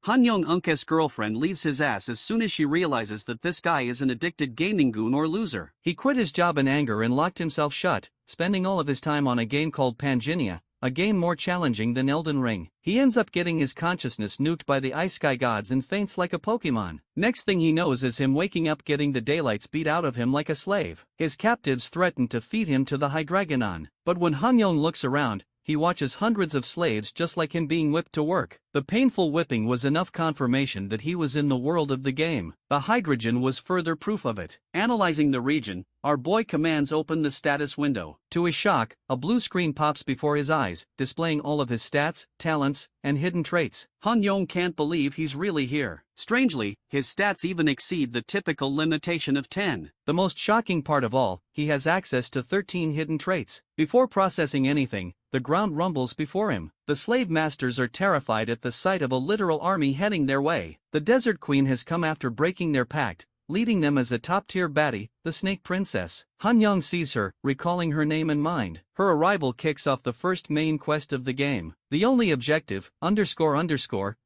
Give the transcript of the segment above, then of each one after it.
Han Young-unk's girlfriend leaves his ass as soon as she realizes that this guy is an addicted gaming goon or loser. He quit his job in anger and locked himself shut, spending all of his time on a game called Panginia, a game more challenging than Elden Ring. He ends up getting his consciousness nuked by the ice sky gods and faints like a Pokemon. Next thing he knows is him waking up getting the daylights beat out of him like a slave. His captives threaten to feed him to the Hydragonon. But when Han Young looks around, he watches hundreds of slaves just like him being whipped to work. The painful whipping was enough confirmation that he was in the world of the game. The hydrogen was further proof of it. Analyzing the region, our boy commands open the status window. To his shock, a blue screen pops before his eyes, displaying all of his stats, talents, and hidden traits. Han Yong can't believe he's really here. Strangely, his stats even exceed the typical limitation of 10. The most shocking part of all, he has access to 13 hidden traits. Before processing anything, the ground rumbles before him. The slave masters are terrified at the sight of a literal army heading their way. The Desert Queen has come after breaking their pact, leading them as a top-tier baddie, the Snake Princess. Han Young sees her, recalling her name and mind. Her arrival kicks off the first main quest of the game. The only objective,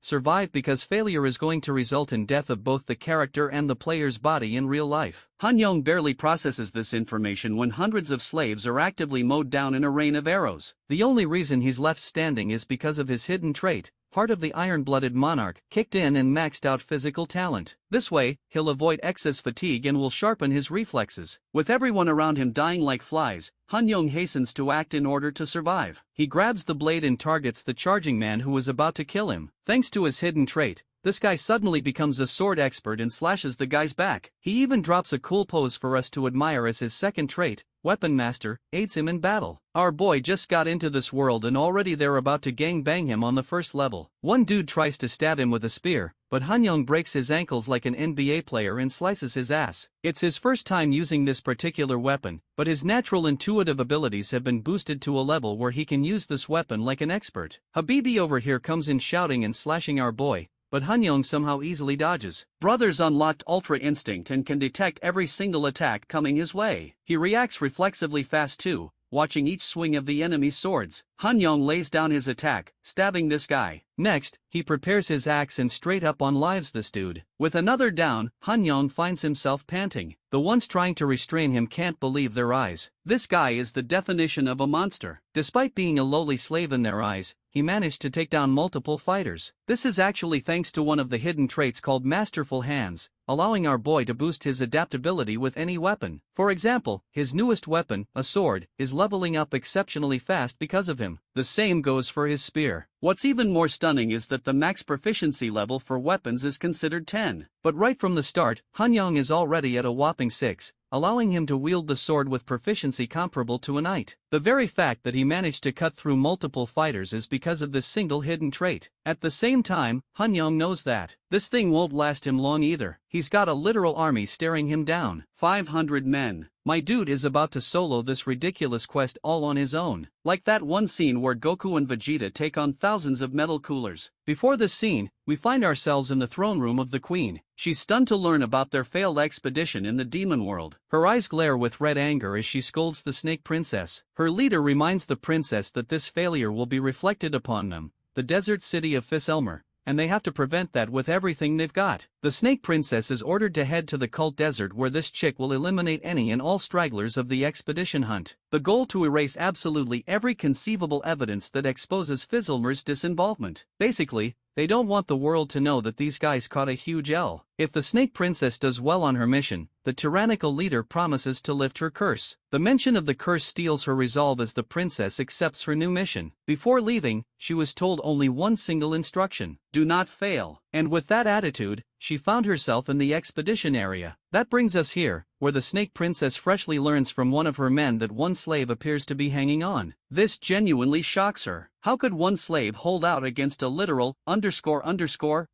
survive because failure is going to result in death of both the character and the player's body in real life. Han Young barely processes this information when hundreds of slaves are actively mowed down in a rain of arrows. The only reason he's left standing is because of his hidden trait, part of the iron-blooded monarch, kicked in and maxed out physical talent. This way, he'll avoid excess fatigue and will sharpen his reflexes. With everyone around him dying like flies, Han Young hastens to act in order to survive. He grabs the blade and targets the charging man who was about to kill him. Thanks to his hidden trait, this guy suddenly becomes a sword expert and slashes the guy's back. He even drops a cool pose for us to admire as his second trait, Weapon Master, aids him in battle. Our boy just got into this world and already they're about to gangbang him on the first level. One dude tries to stab him with a spear, but Han Young breaks his ankles like an NBA player and slices his ass. It's his first time using this particular weapon, but his natural intuitive abilities have been boosted to a level where he can use this weapon like an expert. Habibi over here comes in shouting and slashing our boy, but Han Young somehow easily dodges. Brothers unlocked Ultra Instinct and can detect every single attack coming his way. He reacts reflexively fast too, watching each swing of the enemy's swords. Han Young lays down his attack, stabbing this guy. Next, he prepares his axe and straight up unlives this dude. With another down, Han Young finds himself panting. The ones trying to restrain him can't believe their eyes. This guy is the definition of a monster. Despite being a lowly slave in their eyes, he managed to take down multiple fighters. This is actually thanks to one of the hidden traits called Masterful Hands, allowing our boy to boost his adaptability with any weapon. For example, his newest weapon, a sword, is leveling up exceptionally fast because of him. The same goes for his spear. What's even more stunning is that the max proficiency level for weapons is considered 10. But right from the start, Han Young is already at a whopping 6, allowing him to wield the sword with proficiency comparable to a knight. The very fact that he managed to cut through multiple fighters is because of this single hidden trait. At the same time, Han Young knows that this thing won't last him long either. He's got a literal army staring him down. 500 men. My dude is about to solo this ridiculous quest all on his own. Like that one scene where Goku and Vegeta take on thousands of metal coolers. Before this scene, we find ourselves in the throne room of the queen. She's stunned to learn about their failed expedition in the demon world. Her eyes glare with red anger as she scolds the Snake Princess. Her leader reminds the princess that this failure will be reflected upon them, the desert city of Fiselmer, and they have to prevent that with everything they've got. The Snake Princess is ordered to head to the cult desert where this chick will eliminate any and all stragglers of the expedition hunt. The goal to erase absolutely every conceivable evidence that exposes Fiselmer's disinvolvement. Basically, they don't want the world to know that these guys caught a huge L. If the Snake Princess does well on her mission, the tyrannical leader promises to lift her curse. The mention of the curse steals her resolve as the princess accepts her new mission. Before leaving, she was told only one single instruction: do not fail. And with that attitude, she found herself in the expedition area. That brings us here, where the Snake Princess freshly learns from one of her men that one slave appears to be hanging on. This genuinely shocks her. How could one slave hold out against a literal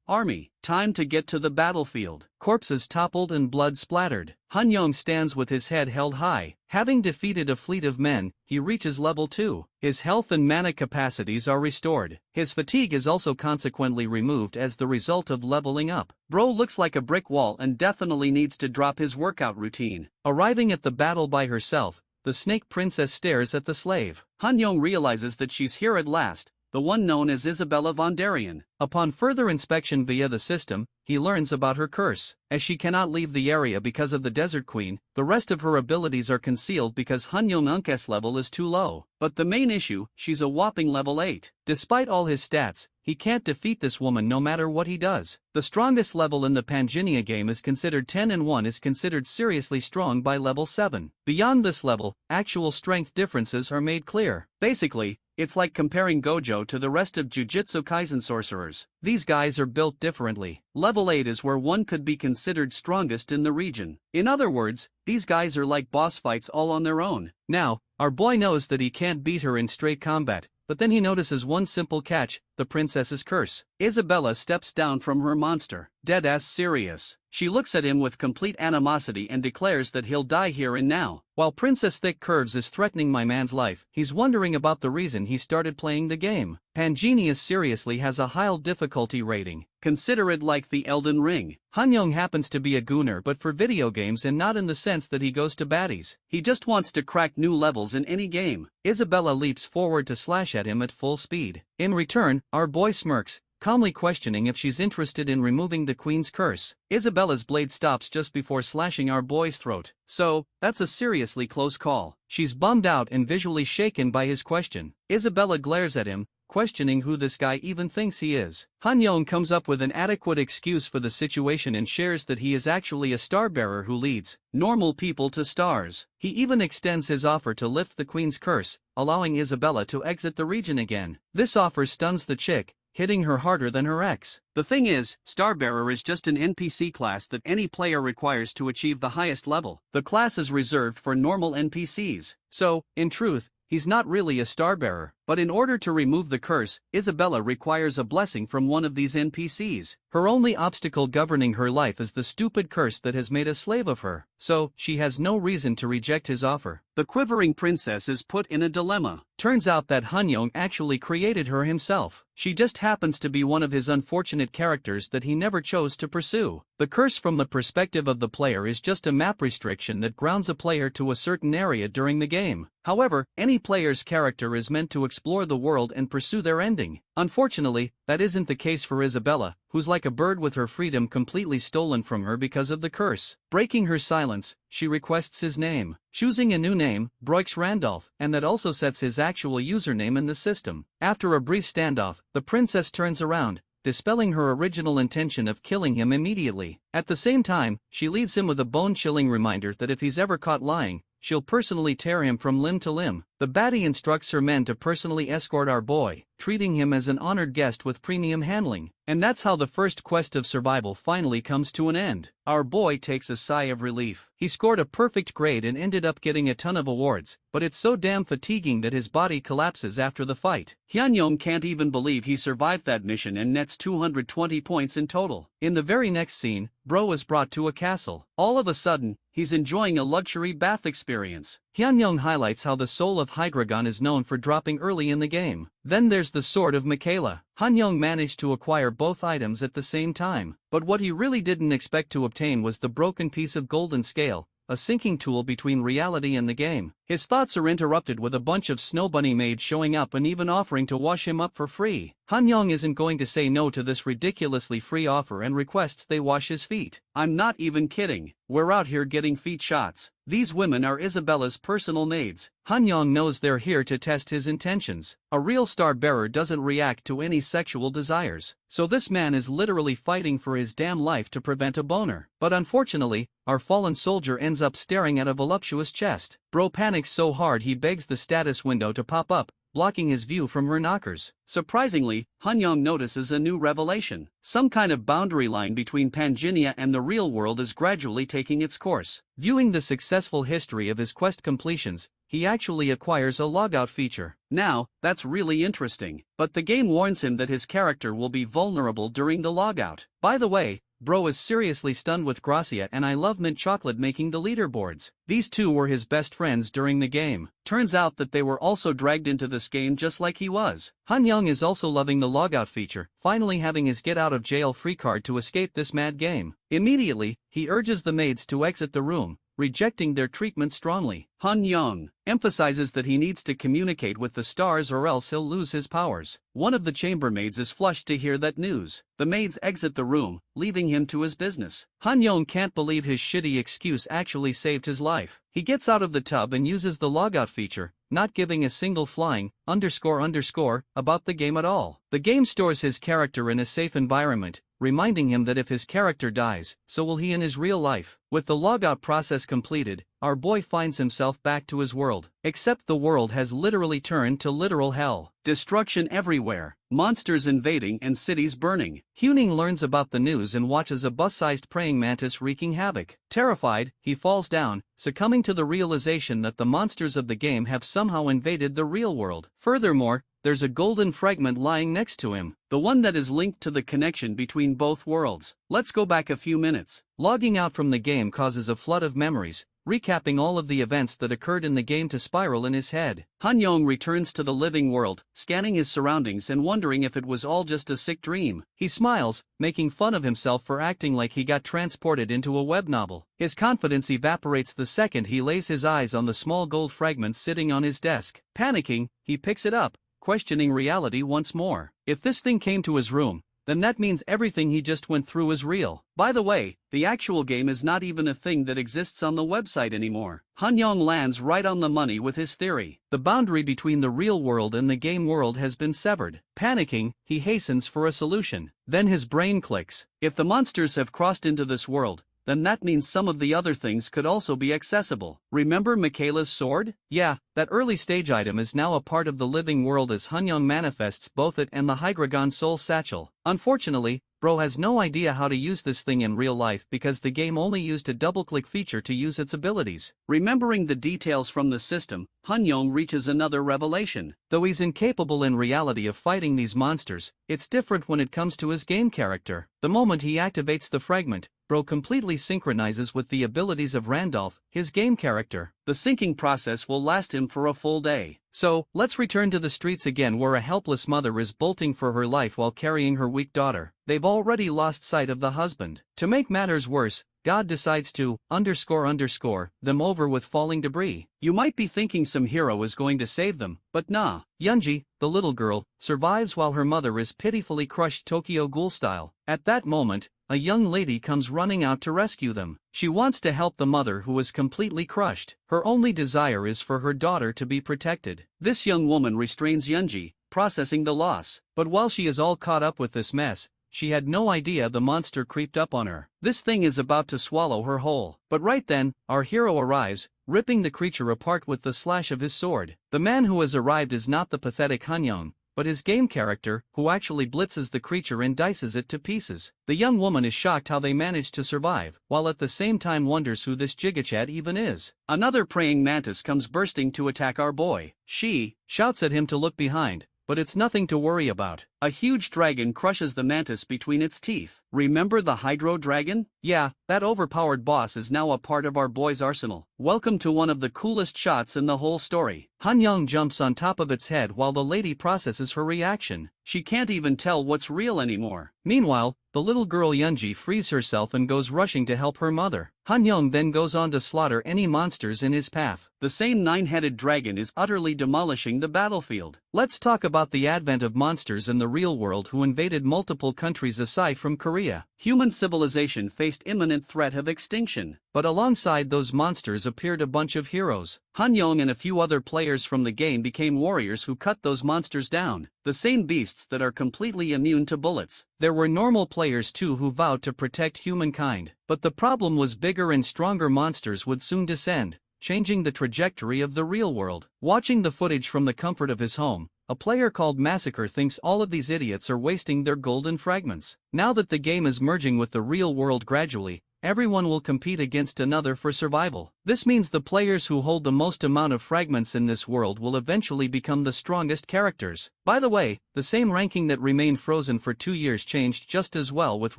army? Time to get to the battlefield. Corpses toppled and blood splattered. Han Young stands with his head held high. Having defeated a fleet of men, he reaches level 2. His health and mana capacities are restored. His fatigue is also consequently removed as the result of leveling up. Bro looks like a brick wall and definitely needs to drop his workout routine. Arriving at the battle by herself, the Snake Princess stares at the slave. Han Young realizes that she's here at last, the one known as Isabella von Darien. Upon further inspection via the system, he learns about her curse. As she cannot leave the area because of the Desert Queen, the rest of her abilities are concealed because Han Yong-eun's level is too low. But the main issue, she's a whopping level 8. Despite all his stats, he can't defeat this woman no matter what he does. The strongest level in the Panginia game is considered 10 and 1 is considered seriously strong by level 7. Beyond this level, actual strength differences are made clear. Basically, it's like comparing Gojo to the rest of Jujutsu Kaisen sorcerers. These guys are built differently. Level 8 is where one could be considered strongest in the region. In other words, these guys are like boss fights all on their own. Now, our boy knows that he can't beat her in straight combat, but then he notices one simple catch, the princess's curse. Isabella steps down from her monster, dead-ass serious. She looks at him with complete animosity and declares that he'll die here and now. While Princess Thick Curves is threatening my man's life, he's wondering about the reason he started playing the game. Panginia seriously has a high difficulty rating. Consider it like the Elden Ring. Hanyong happens to be a gooner but for video games and not in the sense that he goes to baddies. He just wants to crack new levels in any game. Isabella leaps forward to slash at him at full speed. In return, our boy smirks, calmly questioning if she's interested in removing the queen's curse. Isabella's blade stops just before slashing our boy's throat. So, that's a seriously close call. She's bummed out and visually shaken by his question. Isabella glares at him, questioning who this guy even thinks he is. Hanyong comes up with an adequate excuse for the situation and shares that he is actually a starbearer who leads normal people to stars. He even extends his offer to lift the queen's curse, allowing Isabella to exit the region again. This offer stuns the chick, hitting her harder than her ex. The thing is, Starbearer is just an NPC class that any player requires to achieve the highest level. The class is reserved for normal NPCs. So, in truth, he's not really a Starbearer. But in order to remove the curse, Isabella requires a blessing from one of these NPCs. Her only obstacle governing her life is the stupid curse that has made a slave of her. So, she has no reason to reject his offer. The quivering princess is put in a dilemma. Turns out that Hanyong actually created her himself. She just happens to be one of his unfortunate characters that he never chose to pursue. The curse from the perspective of the player is just a map restriction that grounds a player to a certain area during the game. However, any player's character is meant to explore the world and pursue their ending. Unfortunately, that isn't the case for Isabella, who's like a bird with her freedom completely stolen from her because of the curse. Breaking her silence, she requests his name. Choosing a new name, Broix Randolph, and that also sets his actual username in the system. After a brief standoff, the princess turns around, dispelling her original intention of killing him immediately. At the same time, she leaves him with a bone-chilling reminder that if he's ever caught lying, she'll personally tear him from limb to limb. The baddie instructs her men to personally escort our boy, treating him as an honored guest with premium handling. And that's how the first quest of survival finally comes to an end. Our boy takes a sigh of relief. He scored a perfect grade and ended up getting a ton of awards, but it's so damn fatiguing that his body collapses after the fight. Hyunyong can't even believe he survived that mission and nets 220 points in total. In the very next scene, Bro is brought to a castle. All of a sudden, he's enjoying a luxury bath experience. Hyunyong highlights how the soul of Hydragon is known for dropping early in the game. Then there's the sword of Michaela. Hanyong managed to acquire both items at the same time, but what he really didn't expect to obtain was the broken piece of golden scale, a syncing tool between reality and the game. His thoughts are interrupted with a bunch of snow bunny maids showing up and even offering to wash him up for free. Hanyong isn't going to say no to this ridiculously free offer and requests they wash his feet. I'm not even kidding. We're out here getting feet shots. These women are Isabella's personal maids. Hanyong knows they're here to test his intentions. A real star-bearer doesn't react to any sexual desires. So this man is literally fighting for his damn life to prevent a boner. But unfortunately, our fallen soldier ends up staring at a voluptuous chest. Bro panics so hard he begs the status window to pop up, blocking his view from her knockers. Surprisingly, Hanyong notices a new revelation. Some kind of boundary line between Panginia and the real world is gradually taking its course. Viewing the successful history of his quest completions, he actually acquires a logout feature. Now, that's really interesting, but the game warns him that his character will be vulnerable during the logout. By the way, Bro is seriously stunned with Gracia and I Love Mint Chocolate making the leaderboards. These two were his best friends during the game. Turns out that they were also dragged into this game just like he was. Hanyong is also loving the logout feature, finally having his get out of jail free card to escape this mad game. Immediately, he urges the maids to exit the room, rejecting their treatment strongly. Han Young emphasizes that he needs to communicate with the stars or else he'll lose his powers. One of the chambermaids is flushed to hear that news. The maids exit the room, leaving him to his business. Han Young can't believe his shitty excuse actually saved his life. He gets out of the tub and uses the logout feature, not giving a single flying _ about the game at all. The game stores his character in a safe environment, reminding him that if his character dies, so will he in his real life. With the logout process completed, our boy finds himself back to his world. Except the world has literally turned to literal hell. Destruction everywhere, monsters invading and cities burning. Huning learns about the news and watches a bus-sized praying mantis wreaking havoc. Terrified, he falls down, succumbing to the realization that the monsters of the game have somehow invaded the real world. Furthermore, there's a golden fragment lying next to him, the one that is linked to the connection between both worlds. Let's go back a few minutes. Logging out from the game causes a flood of memories, recapping all of the events that occurred in the game to spiral in his head. Han Yong returns to the living world, scanning his surroundings and wondering if it was all just a sick dream. He smiles, making fun of himself for acting like he got transported into a web novel. His confidence evaporates the second he lays his eyes on the small gold fragment sitting on his desk. Panicking, he picks it up, questioning reality once more. If this thing came to his room, then that means everything he just went through is real. By the way, the actual game is not even a thing that exists on the website anymore. Han Yong lands right on the money with his theory. The boundary between the real world and the game world has been severed. Panicking, he hastens for a solution. Then his brain clicks. If the monsters have crossed into this world, then that means some of the other things could also be accessible. Remember Michaela's sword? Yeah, that early stage item is now a part of the living world as Han Yong manifests both it and the Hydragon Soul Satchel. Unfortunately, bro has no idea how to use this thing in real life because the game only used a double-click feature to use its abilities. Remembering the details from the system, Han Yong reaches another revelation. Though he's incapable in reality of fighting these monsters, it's different when it comes to his game character. The moment he activates the fragment, bro completely synchronizes with the abilities of Randolph, his game character. The syncing process will last him for a full day. So, let's return to the streets again where a helpless mother is bolting for her life while carrying her weak daughter. They've already lost sight of the husband. To make matters worse, God decides to _ them over with falling debris. You might be thinking some hero is going to save them, but nah. Yunji, the little girl, survives while her mother is pitifully crushed Tokyo Ghoul style. At that moment, a young lady comes running out to rescue them. She wants to help the mother who is completely crushed. Her only desire is for her daughter to be protected. This young woman restrains Yunji, processing the loss. But while she is all caught up with this mess, she had no idea the monster creeped up on her. This thing is about to swallow her whole. But right then, our hero arrives, ripping the creature apart with the slash of his sword. The man who has arrived is not the pathetic Han Yong, but his game character, who actually blitzes the creature and dices it to pieces. The young woman is shocked how they managed to survive, while at the same time wonders who this Gigachad even is. Another praying mantis comes bursting to attack our boy. She shouts at him to look behind, but it's nothing to worry about. A huge dragon crushes the mantis between its teeth. Remember the Hydro Dragon? Yeah, that overpowered boss is now a part of our boy's arsenal. Welcome to one of the coolest shots in the whole story. Han Yong jumps on top of its head while the lady processes her reaction. She can't even tell what's real anymore. Meanwhile, the little girl Yunji frees herself and goes rushing to help her mother. Han Yong then goes on to slaughter any monsters in his path. The same nine-headed dragon is utterly demolishing the battlefield. Let's talk about the advent of monsters in the real world who invaded multiple countries aside from Korea. Human civilization faced imminent threat of extinction. But alongside those monsters appeared a bunch of heroes. Han Yong and a few other players from the game became warriors who cut those monsters down. The same beasts that are completely immune to bullets. There were normal players too who vowed to protect humankind. But the problem was bigger and stronger monsters would soon descend, changing the trajectory of the real world. Watching the footage from the comfort of his home, a player called Massacre thinks all of these idiots are wasting their golden fragments. Now that the game is merging with the real world gradually, everyone will compete against another for survival. This means the players who hold the most amount of fragments in this world will eventually become the strongest characters. By the way, the same ranking that remained frozen for 2 years changed just as well, with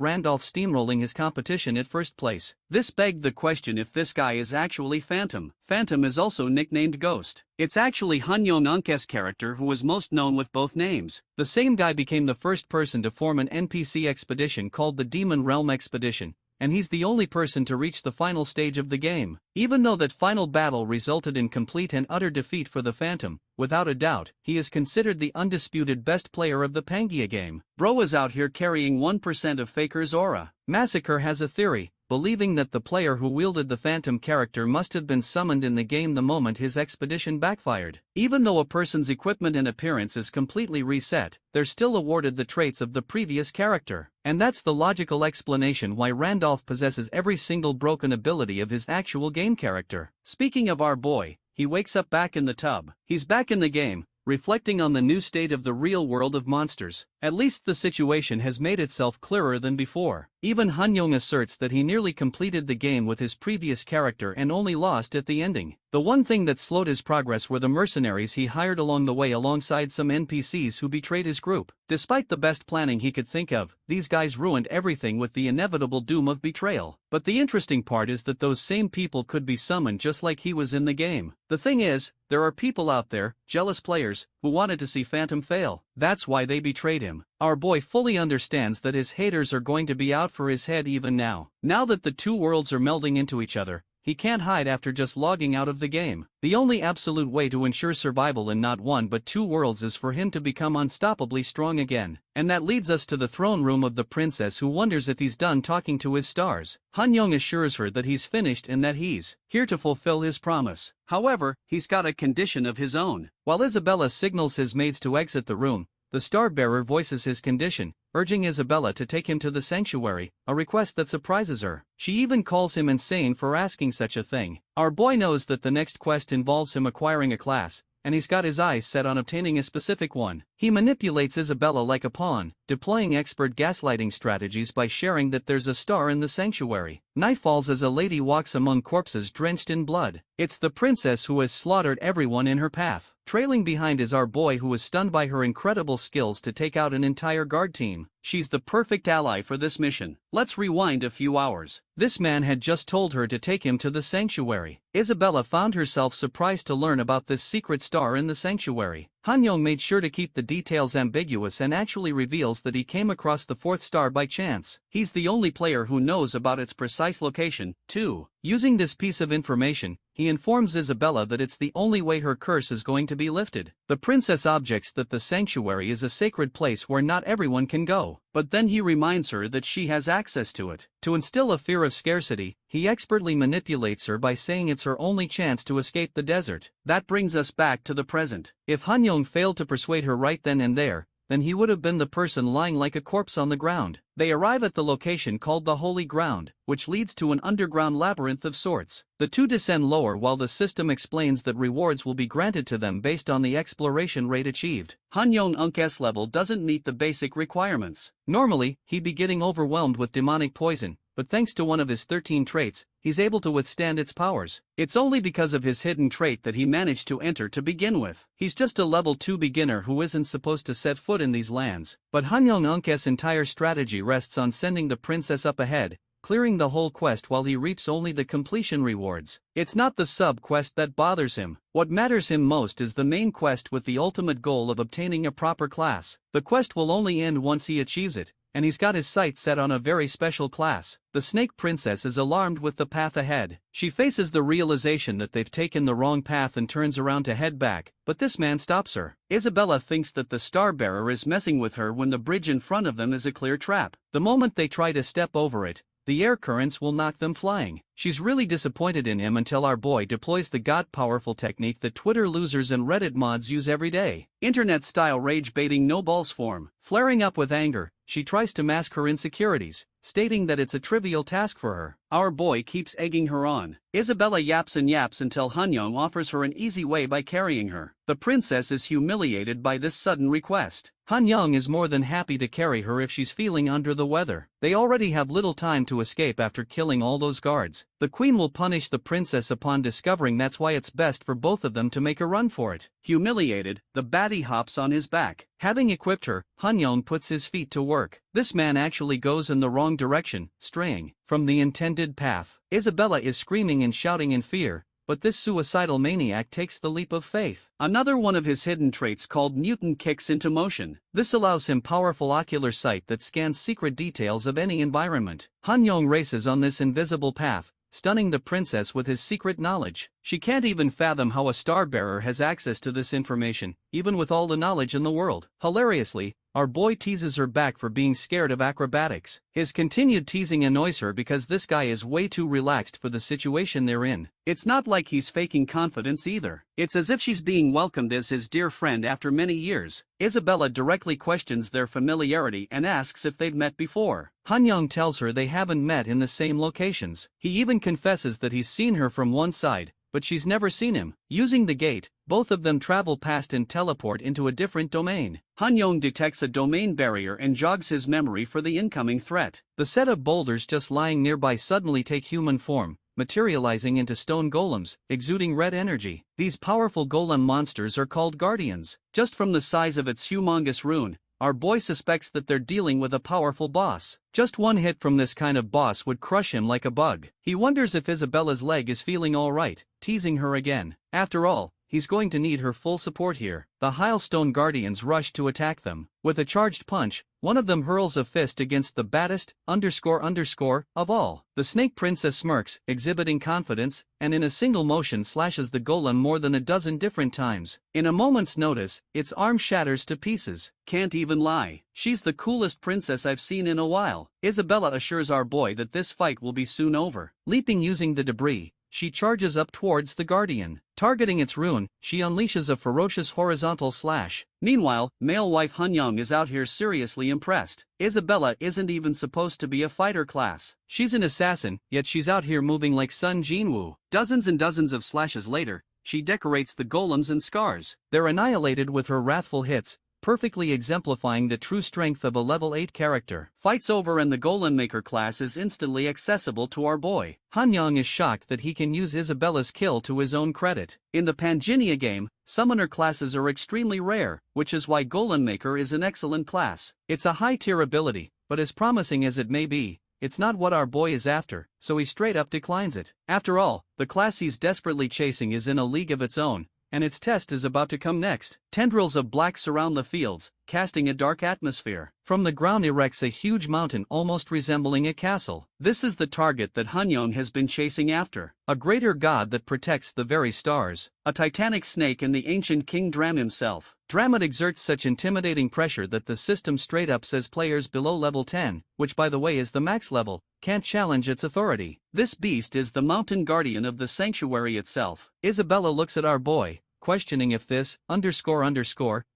Randolph steamrolling his competition at first place. This begged the question if this guy is actually Phantom. Phantom is also nicknamed Ghost. It's actually Han Yong Unk's character who was most known with both names. The same guy became the first person to form an NPC expedition called the Demon Realm Expedition, and he's the only person to reach the final stage of the game. Even though that final battle resulted in complete and utter defeat for the Phantom, without a doubt, he is considered the undisputed best player of the Pangaea game. Bro is out here carrying 1% of Faker's aura. Massacre has a theory, believing that the player who wielded the Phantom character must have been summoned in the game the moment his expedition backfired. Even though a person's equipment and appearance is completely reset, they're still awarded the traits of the previous character. And that's the logical explanation why Randolph possesses every single broken ability of his actual game character. Speaking of our boy, he wakes up back in the tub. He's back in the game, reflecting on the new state of the real world of monsters. At least the situation has made itself clearer than before. Even Han-young asserts that he nearly completed the game with his previous character and only lost at the ending. The one thing that slowed his progress were the mercenaries he hired along the way alongside some NPCs who betrayed his group. Despite the best planning he could think of, these guys ruined everything with the inevitable doom of betrayal. But the interesting part is that those same people could be summoned just like he was in the game. The thing is, there are people out there, jealous players, who wanted to see Phantom fail. That's why they betrayed him. Our boy fully understands that his haters are going to be out for his head even now. Now that the two worlds are melding into each other, he can't hide after just logging out of the game. The only absolute way to ensure survival in not one but two worlds is for him to become unstoppably strong again. And that leads us to the throne room of the princess, who wonders if he's done talking to his stars. Han-young assures her that he's finished and that he's here to fulfill his promise. However, he's got a condition of his own. While Isabella signals his maids to exit the room, the star-bearer voices his condition, urging Isabella to take him to the sanctuary, a request that surprises her. She even calls him insane for asking such a thing. Our boy knows that the next quest involves him acquiring a class, and he's got his eyes set on obtaining a specific one. He manipulates Isabella like a pawn, deploying expert gaslighting strategies by sharing that there's a star in the sanctuary. Night falls as a lady walks among corpses drenched in blood. It's the princess who has slaughtered everyone in her path. Trailing behind is our boy, who is stunned by her incredible skills to take out an entire guard team. She's the perfect ally for this mission. Let's rewind a few hours. This man had just told her to take him to the sanctuary. Isabella found herself surprised to learn about this secret star in the sanctuary. Han-young made sure to keep the details ambiguous and actually reveals that he came across the fourth star by chance. He's the only player who knows about its precise location, too. Using this piece of information, he informs Isabella that it's the only way her curse is going to be lifted. The princess objects that the sanctuary is a sacred place where not everyone can go, but then he reminds her that she has access to it. To instill a fear of scarcity, he expertly manipulates her by saying it's her only chance to escape the desert. That brings us back to the present. If Han-young failed to persuade her right then and there, then he would have been the person lying like a corpse on the ground. They arrive at the location called the Holy Ground, which leads to an underground labyrinth of sorts. The two descend lower while the system explains that rewards will be granted to them based on the exploration rate achieved. Han-young's level doesn't meet the basic requirements. Normally, he'd be getting overwhelmed with demonic poison, but thanks to one of his 13 traits, he's able to withstand its powers. It's only because of his hidden trait that he managed to enter to begin with. He's just a level 2 beginner who isn't supposed to set foot in these lands. But Han-young's entire strategy rests on sending the princess up ahead, clearing the whole quest while he reaps only the completion rewards. It's not the sub-quest that bothers him. What matters him most is the main quest with the ultimate goal of obtaining a proper class. The quest will only end once he achieves it, and he's got his sights set on a very special class. The Snake Princess is alarmed with the path ahead. She faces the realization that they've taken the wrong path and turns around to head back, but this man stops her. Isabella thinks that the Star-bearer is messing with her when the bridge in front of them is a clear trap. The moment they try to step over it, the air currents will knock them flying. She's really disappointed in him until our boy deploys the god-powerful technique that Twitter losers and Reddit mods use every day. Internet-style rage-baiting no balls form. Flaring up with anger, she tries to mask her insecurities, stating that it's a trivial task for her. Our boy keeps egging her on. Isabella yaps and yaps until Han-young offers her an easy way by carrying her. The princess is humiliated by this sudden request. Han-young is more than happy to carry her if she's feeling under the weather. They already have little time to escape after killing all those guards. The queen will punish the princess upon discovering that's why it's best for both of them to make a run for it. Humiliated, the baddie hops on his back. Having equipped her, Han-young puts his feet to work. This man actually goes in the wrong direction, straying from the intended path. Isabella is screaming and shouting in fear, but this suicidal maniac takes the leap of faith. Another one of his hidden traits called mutant kicks into motion. This allows him powerful ocular sight that scans secret details of any environment. Han-young races on this invisible path, stunning the princess with his secret knowledge. She can't even fathom how a star-bearer has access to this information, even with all the knowledge in the world. Hilariously, our boy teases her back for being scared of acrobatics. His continued teasing annoys her because this guy is way too relaxed for the situation they're in. It's not like he's faking confidence either. It's as if she's being welcomed as his dear friend after many years. Isabella directly questions their familiarity and asks if they've met before. Han-young tells her they haven't met in the same locations. He even confesses that he's seen her from one side, but she's never seen him. Using the gate, both of them travel past and teleport into a different domain. Han-young detects a domain barrier and jogs his memory for the incoming threat. The set of boulders just lying nearby suddenly take human form, materializing into stone golems, exuding red energy. These powerful golem monsters are called guardians. Just from the size of its humongous rune, our boy suspects that they're dealing with a powerful boss. Just one hit from this kind of boss would crush him like a bug. He wonders if Isabella's leg is feeling alright, teasing her again. After all, he's going to need her full support here. The Hailstone Guardians rush to attack them. With a charged punch, one of them hurls a fist against the baddest of all. The Snake Princess smirks, exhibiting confidence, and in a single motion slashes the golem more than a dozen different times. In a moment's notice, its arm shatters to pieces. Can't even lie. She's the coolest princess I've seen in a while. Isabella assures our boy that this fight will be soon over. Leaping using the debris, she charges up towards the Guardian. Targeting its rune, she unleashes a ferocious horizontal slash. Meanwhile, male wife Han-young is out here seriously impressed. Isabella isn't even supposed to be a fighter class. She's an assassin, yet she's out here moving like Sun Jinwoo. Dozens and dozens of slashes later, she decorates the golems and scars. They're annihilated with her wrathful hits, perfectly exemplifying the true strength of a level 8 character. Fight's over and the Golem Maker class is instantly accessible to our boy. Han-young is shocked that he can use Isabella's kill to his own credit. In the Panginia game, summoner classes are extremely rare, which is why Golem Maker is an excellent class. It's a high-tier ability, but as promising as it may be, it's not what our boy is after, so he straight up declines it. After all, the class he's desperately chasing is in a league of its own, and its test is about to come next. Tendrils of black surround the fields, casting a dark atmosphere. From the ground erects a huge mountain almost resembling a castle. This is the target that Han-young has been chasing after. A greater god that protects the very stars. A titanic snake and the ancient King Dram himself. Dramut exerts such intimidating pressure that the system straight up says players below level 10, which by the way is the max level, can't challenge its authority. This beast is the mountain guardian of the sanctuary itself. Isabella looks at our boy, questioning if this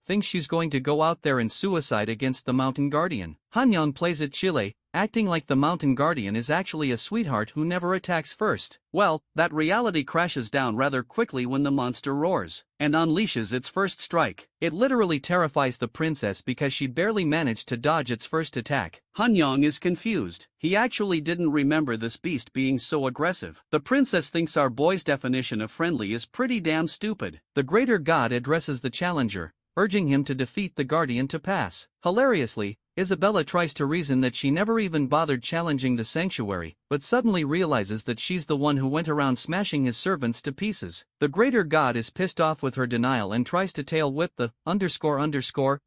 thinks she's going to go out there and suicide against the mountain guardian. Han-young plays it chile, acting like the mountain guardian is actually a sweetheart who never attacks first. Well, that reality crashes down rather quickly when the monster roars and unleashes its first strike. It literally terrifies the princess because she barely managed to dodge its first attack. Han-young is confused. He actually didn't remember this beast being so aggressive. The princess thinks our boy's definition of friendly is pretty damn stupid. The greater god addresses the challenger, urging him to defeat the guardian to pass. Hilariously, Isabella tries to reason that she never even bothered challenging the sanctuary, but suddenly realizes that she's the one who went around smashing his servants to pieces. The greater god is pissed off with her denial and tries to tail whip the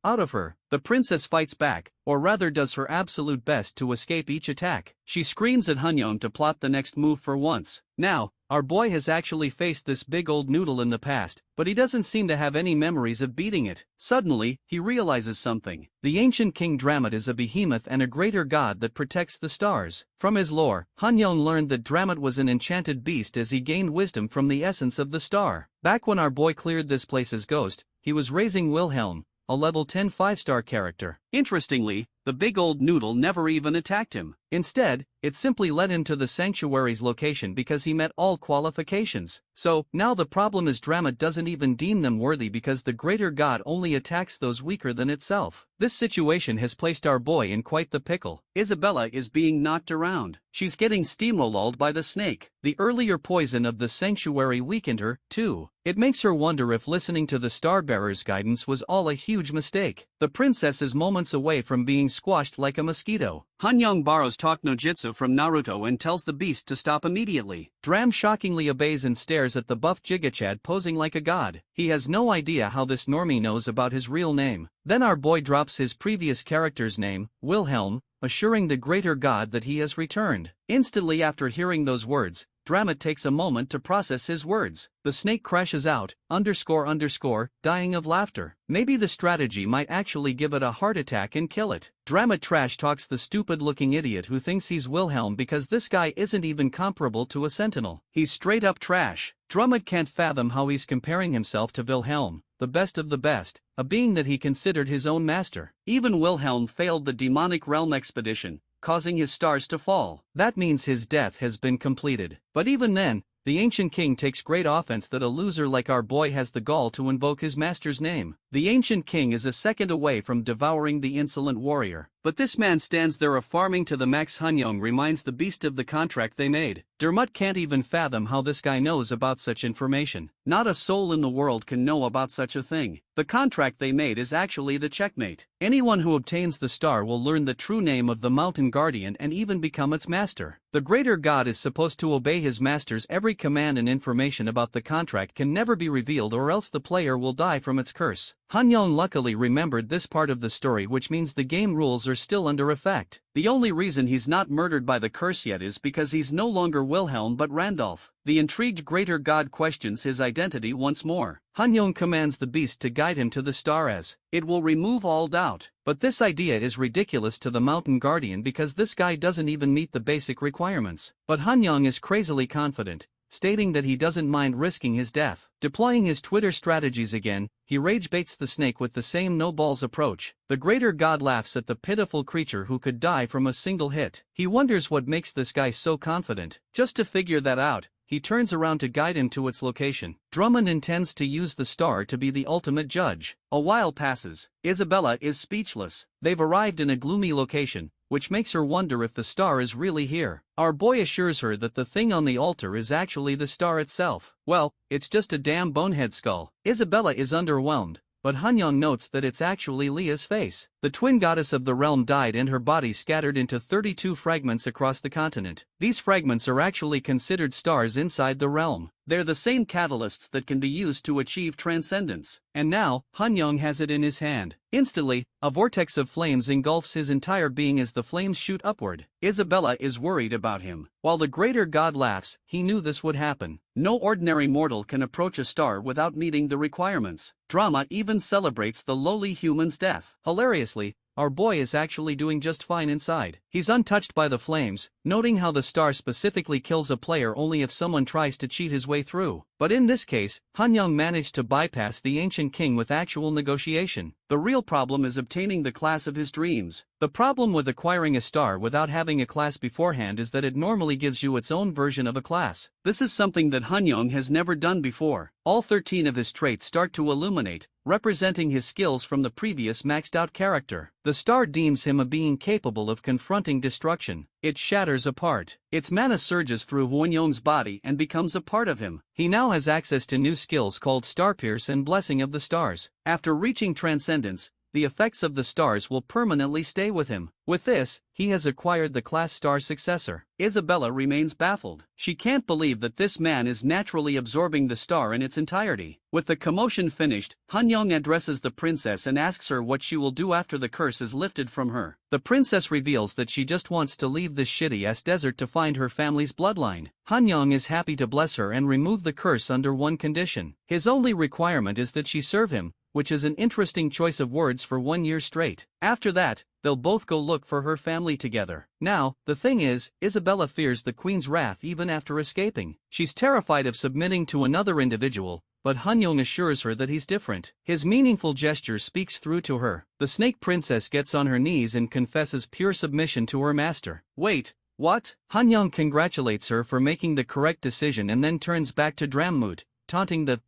out of her. The princess fights back, or rather does her absolute best to escape each attack. She screams at Han-young to plot the next move for once. Now, our boy has actually faced this big old noodle in the past, but he doesn't seem to have any memories of beating it. Suddenly, he realizes something. The ancient King Dramut is a behemoth and a greater god that protects the stars. From his lore, Han-young learned that Dramut was an enchanted beast as he gained wisdom from the essence of the star. Back when our boy cleared this place's ghost, he was raising Wilhelm, a level 10 5-star character. Interestingly, the big old noodle never even attacked him. Instead, it simply led him to the sanctuary's location because he met all qualifications. So, now the problem is Dramut doesn't even deem them worthy because the greater god only attacks those weaker than itself. This situation has placed our boy in quite the pickle. Isabella is being knocked around. She's getting steamrolled by the snake. The earlier poison of the sanctuary weakened her, too. It makes her wonder if listening to the Starbearer's guidance was all a huge mistake. The princess is moments away from being squashed like a mosquito. Han-young borrows knows talk no jutsu from Naruto and tells the beast to stop immediately. Dram shockingly obeys and stares at the buff Gigachad posing like a god. He has no idea how this normie knows about his real name. Then our boy drops his previous character's name, Wilhelm, assuring the greater god that he has returned. Instantly after hearing those words, Drama takes a moment to process his words. The snake crashes out, dying of laughter. Maybe the strategy might actually give it a heart attack and kill it. Drama trash talks the stupid-looking idiot who thinks he's Wilhelm because this guy isn't even comparable to a sentinel. He's straight up trash. Drummond can't fathom how he's comparing himself to Wilhelm, the best of the best, a being that he considered his own master. Even Wilhelm failed the demonic realm expedition, causing his stars to fall. That means his death has been completed. But even then, the ancient king takes great offense that a loser like our boy has the gall to invoke his master's name. The ancient king is a second away from devouring the insolent warrior. But this man stands there farming to the max. Hunyong reminds the beast of the contract they made. Dermot can't even fathom how this guy knows about such information. Not a soul in the world can know about such a thing. The contract they made is actually the checkmate. Anyone who obtains the star will learn the true name of the mountain guardian and even become its master. The greater god is supposed to obey his master's every command, and information about the contract can never be revealed or else the player will die from its curse. Hunyong luckily remembered this part of the story, which means the game rules are still under effect. The only reason he's not murdered by the curse yet is because he's no longer Wilhelm but Randolph. The intrigued greater god questions his identity once more. Hunyong commands the beast to guide him to the star as it will remove all doubt. But this idea is ridiculous to the mountain guardian because this guy doesn't even meet the basic requirements. But Hunyong is crazily confident, stating that he doesn't mind risking his death. Deploying his Twitter strategies again, he rage baits the snake with the same no-balls approach. The greater god laughs at the pitiful creature who could die from a single hit. He wonders what makes this guy so confident. Just to figure that out, he turns around to guide him to its location. Drummond intends to use the star to be the ultimate judge. A while passes. Isabella is speechless. They've arrived in a gloomy location, which makes her wonder if the star is really here. Our boy assures her that the thing on the altar is actually the star itself. Well, it's just a damn bonehead skull. Isabella is underwhelmed, but Hunyong notes that it's actually Leah's face. The twin goddess of the realm died and her body scattered into 32 fragments across the continent. These fragments are actually considered stars inside the realm. They're the same catalysts that can be used to achieve transcendence. And now, Hunyong has it in his hand. Instantly, a vortex of flames engulfs his entire being as the flames shoot upward. Isabella is worried about him. While the greater god laughs, he knew this would happen. No ordinary mortal can approach a star without meeting the requirements. Drama even celebrates the lowly human's death. Hilariously, our boy is actually doing just fine inside. He's untouched by the flames, noting how the star specifically kills a player only if someone tries to cheat his way through. But in this case, Hunyong managed to bypass the ancient king with actual negotiation. The real problem is obtaining the class of his dreams. The problem with acquiring a star without having a class beforehand is that it normally gives you its own version of a class. This is something that Hunyong has never done before. All 13 of his traits start to illuminate, representing his skills from the previous maxed-out character. The star deems him a being capable of confronting destruction. It shatters apart. Its mana surges through Hunyong's body and becomes a part of him. He now has access to new skills called Star Pierce and Blessing of the Stars. After reaching transcendence, the effects of the stars will permanently stay with him. With this, he has acquired the class star successor. Isabella remains baffled. She can't believe that this man is naturally absorbing the star in its entirety. With the commotion finished, Hunyong addresses the princess and asks her what she will do after the curse is lifted from her. The princess reveals that she just wants to leave this shitty-ass desert to find her family's bloodline. Hunyong is happy to bless her and remove the curse under one condition. His only requirement is that she serve him, which is an interesting choice of words for 1 year straight. After that, they'll both go look for her family together. Now, the thing is, Isabella fears the queen's wrath even after escaping. She's terrified of submitting to another individual, but Hunyong assures her that he's different. His meaningful gesture speaks through to her. The snake princess gets on her knees and confesses pure submission to her master. Wait, what? Hunyong congratulates her for making the correct decision and then turns back to Drammut, taunting the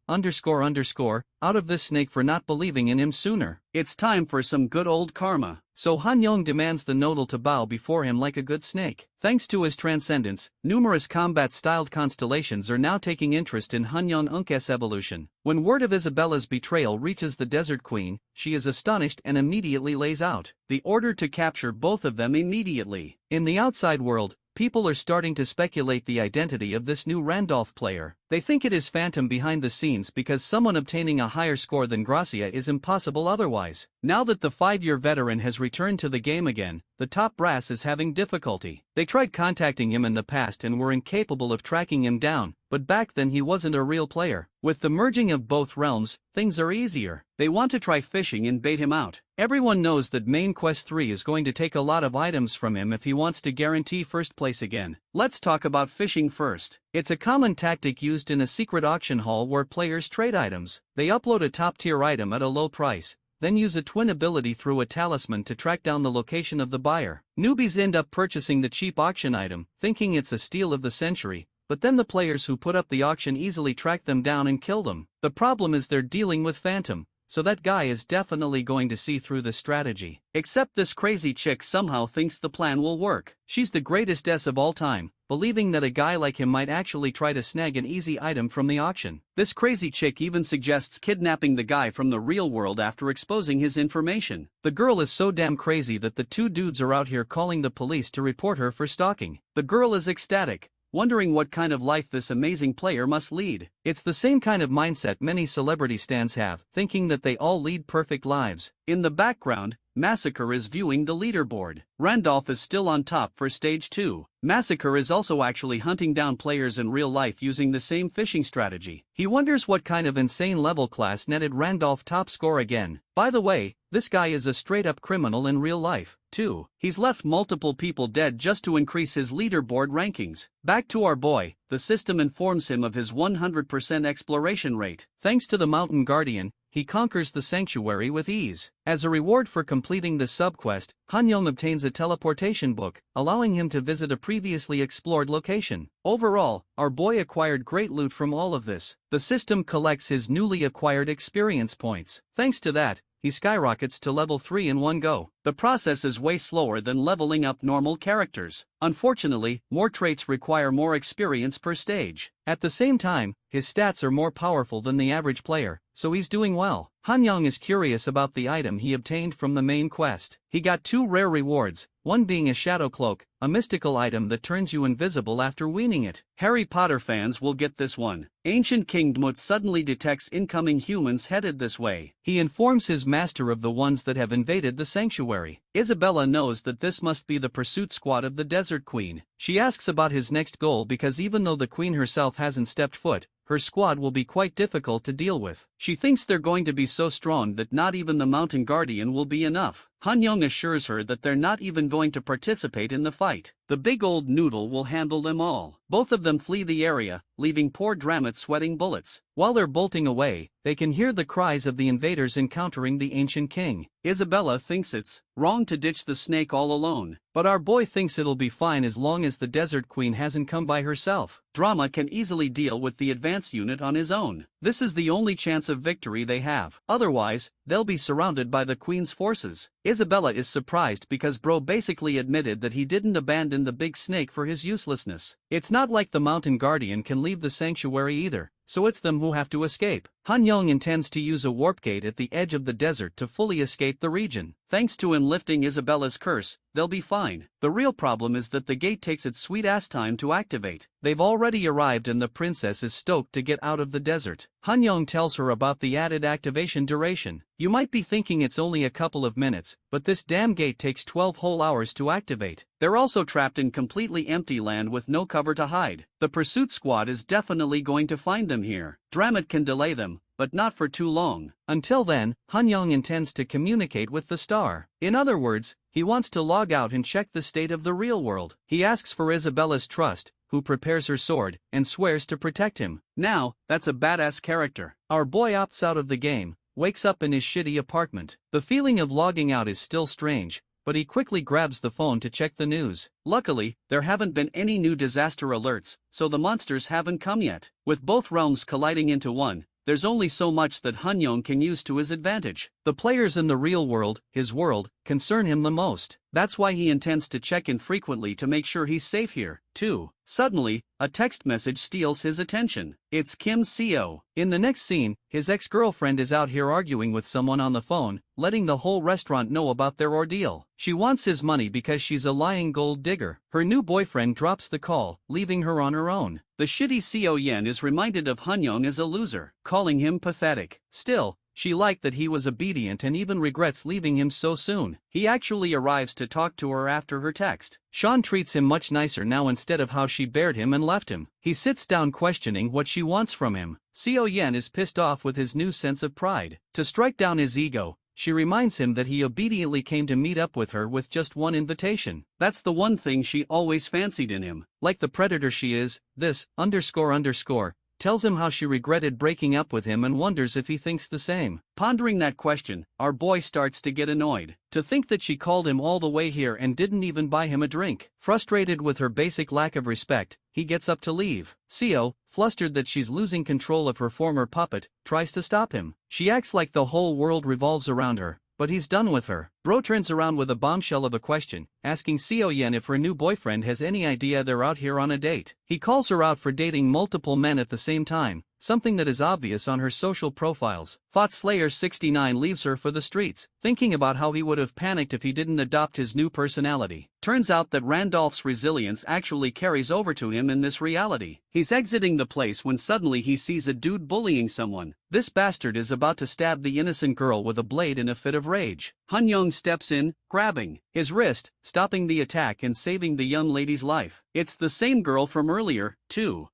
out of this snake for not believing in him sooner. It's time for some good old karma. So Han Young demands the Nodal to bow before him like a good snake. Thanks to his transcendence, numerous combat-styled constellations are now taking interest in Han Young-unk's evolution. When word of Isabella's betrayal reaches the Desert Queen, she is astonished and immediately lays out the order to capture both of them immediately. In the outside world, people are starting to speculate the identity of this new Randolph player. They think it is Phantom behind the scenes because someone obtaining a higher score than Gracia is impossible otherwise. Now that the 5-year veteran has returned to the game again, the top brass is having difficulty. They tried contacting him in the past and were incapable of tracking him down, but back then he wasn't a real player. With the merging of both realms, things are easier. They want to try fishing and bait him out. Everyone knows that Main Quest 3 is going to take a lot of items from him if he wants to guarantee first place again. Let's talk about fishing first. It's a common tactic used in a secret auction hall where players trade items. They upload a top-tier item at a low price, then use a twin ability through a talisman to track down the location of the buyer. Newbies end up purchasing the cheap auction item, thinking it's a steal of the century, but then the players who put up the auction easily track them down and kill them. The problem is they're dealing with Phantom, so that guy is definitely going to see through the strategy. Except this crazy chick somehow thinks the plan will work. She's the greatest S of all time, believing that a guy like him might actually try to snag an easy item from the auction. This crazy chick even suggests kidnapping the guy from the real world after exposing his information. The girl is so damn crazy that the two dudes are out here calling the police to report her for stalking. The girl is ecstatic, wondering what kind of life this amazing player must lead. It's the same kind of mindset many celebrity stans have, thinking that they all lead perfect lives. In the background, Massacre is viewing the leaderboard. Randolph is still on top for Stage 2. Massacre is also actually hunting down players in real life using the same fishing strategy. He wonders what kind of insane level class netted Randolph top score again. By the way, this guy is a straight-up criminal in real life, too. He's left multiple people dead just to increase his leaderboard rankings. Back to our boy, the system informs him of his 100% exploration rate. Thanks to the Mountain Guardian, he conquers the sanctuary with ease. As a reward for completing the subquest, Han Young obtains a teleportation book, allowing him to visit a previously explored location. Overall, our boy acquired great loot from all of this. The system collects his newly acquired experience points. Thanks to that, he skyrockets to level 3 in one go. The process is way slower than leveling up normal characters. Unfortunately, more traits require more experience per stage. At the same time, his stats are more powerful than the average player, so he's doing well. Han Young is curious about the item he obtained from the main quest. He got 2 rare rewards, one being a shadow cloak, a mystical item that turns you invisible after weaning it. Harry Potter fans will get this one. Ancient King Dmut suddenly detects incoming humans headed this way. He informs his master of the ones that have invaded the sanctuary. Isabella knows that this must be the pursuit squad of the Desert Queen. She asks about his next goal because even though the Queen herself hasn't stepped foot, her squad will be quite difficult to deal with. She thinks they're going to be so strong that not even the Mountain Guardian will be enough. Han Young assures her that they're not even going to participate in the fight. The big old noodle will handle them all. Both of them flee the area, leaving poor Dramit sweating bullets. While they're bolting away, they can hear the cries of the invaders encountering the Ancient King. Isabella thinks it's wrong to ditch the snake all alone, but our boy thinks it'll be fine as long as the Desert Queen hasn't come by herself. Drama can easily deal with the advance unit on his own. This is the only chance of victory they have. Otherwise, they'll be surrounded by the Queen's forces. Isabella is surprised because bro basically admitted that he didn't abandon the big snake for his uselessness. It's not like the Mountain Guardian can leave the sanctuary either, so it's them who have to escape. Han Young intends to use a warp gate at the edge of the desert to fully escape the region. Thanks to him lifting Isabella's curse, they'll be fine. The real problem is that the gate takes its sweet ass time to activate. They've already arrived and the princess is stoked to get out of the desert. Han Young tells her about the added activation duration. You might be thinking it's only a couple of minutes, but this damn gate takes 12 whole hours to activate. They're also trapped in completely empty land with no cover to hide. The pursuit squad is definitely going to find them here. Dramit can delay them, but not for too long. Until then, Han Young intends to communicate with the star. In other words, he wants to log out and check the state of the real world. He asks for Isabella's trust, who prepares her sword, and swears to protect him. Now, that's a badass character. Our boy opts out of the game, wakes up in his shitty apartment. The feeling of logging out is still strange, but he quickly grabs the phone to check the news. Luckily, there haven't been any new disaster alerts, so the monsters haven't come yet. With both realms colliding into one, there's only so much that Hanyong can use to his advantage. The players in the real world, his world, concern him the most. That's why he intends to check in frequently to make sure he's safe here, too. Suddenly, a text message steals his attention. It's Kim Seo. In the next scene, his ex-girlfriend is out here arguing with someone on the phone, letting the whole restaurant know about their ordeal. She wants his money because she's a lying gold digger. Her new boyfriend drops the call, leaving her on her own. The shitty Seo Yen is reminded of Hanyong as a loser, calling him pathetic. Still, she liked that he was obedient and even regrets leaving him so soon. He actually arrives to talk to her after her text. Sean treats him much nicer now instead of how she bared him and left him. He sits down questioning what she wants from him. Seo Yen is pissed off with his new sense of pride. To strike down his ego, she reminds him that he obediently came to meet up with her with just one invitation. That's the one thing she always fancied in him. Like the predator she is, this ___ tells him how she regretted breaking up with him and wonders if he thinks the same. Pondering that question, our boy starts to get annoyed. To think that she called him all the way here and didn't even buy him a drink. Frustrated with her basic lack of respect, he gets up to leave. Seo, flustered that she's losing control of her former puppet, tries to stop him. She acts like the whole world revolves around her, but he's done with her. Bro turns around with a bombshell of a question, asking Seo Yen if her new boyfriend has any idea they're out here on a date. He calls her out for dating multiple men at the same time, something that is obvious on her social profiles. Thought Slayer 69 leaves her for the streets, thinking about how he would have panicked if he didn't adopt his new personality. Turns out that Randolph's resilience actually carries over to him in this reality. He's exiting the place when suddenly he sees a dude bullying someone. This bastard is about to stab the innocent girl with a blade in a fit of rage. Hanyong steps in, grabbing his wrist, stopping the attack and saving the young lady's life. It's the same girl from earlier, too.